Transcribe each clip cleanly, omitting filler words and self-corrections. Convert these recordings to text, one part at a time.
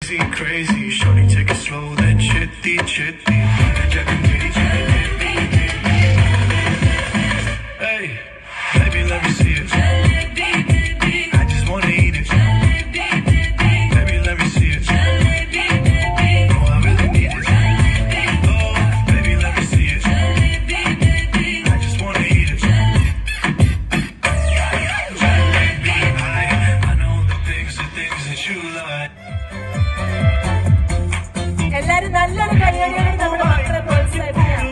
Crazy, shorty, take it slow, then chitty, chitty. Hey, baby, let me see it. I just wanna eat it. Baby, let me see it. Oh, I really need it. Oh, baby, let me see it. I just wanna eat it. I know the things that you like. എല്ലാരും നല്ലൊരു കൈയടിയോടെ നമ്മുടെ മക്കളെ പ്രോത്സാഹിപ്പിക്കണം.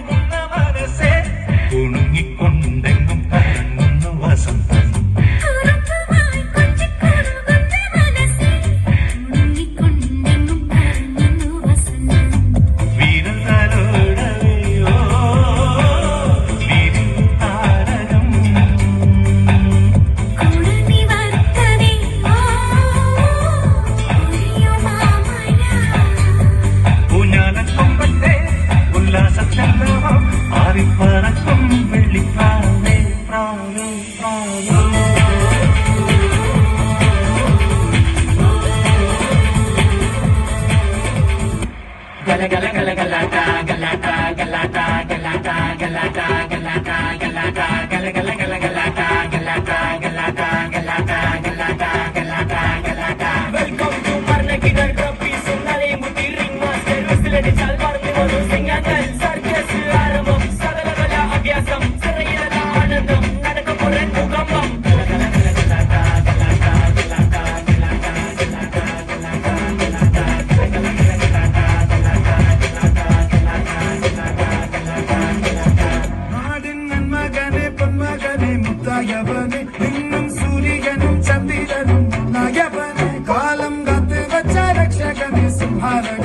ഉണങ്ങിക്കൊണ്ടെങ്കും കറങ്ങുന്നു വസന്തം വീരതലോടവയോ താരകം ഊഞ്ഞാലക്കൊമ്പത്തെ ഉല്ലാസച്ചെല്ലവം ആറിപ്പറക്കും വെള്ളിപ്പാവേ പ്രാവേ പ്രാവേ Gala gala gala galata galata galata galata galata galata galata gala gala gala galata galata galata galata galata galata galata Welcome to Parnakidar Trophy Sunare Mutti Ring Master Whistle Chal Parni Manu Singanal Circus Arambam Sagala Gala Abhyasam Sarayala Anandam Nadakapuran Bhukambam Gala gala gala galata galata galata galata galata galata galata gala gala നാടിൻ നന്മകനെ പൊന്മകനെ മുത്തായവനെ നിന്നും സൂര്യനും ചന്ദ്രനും നായവനെ കാലം കാത്ത് വച്ച രക്ഷകനെ സംഹാരക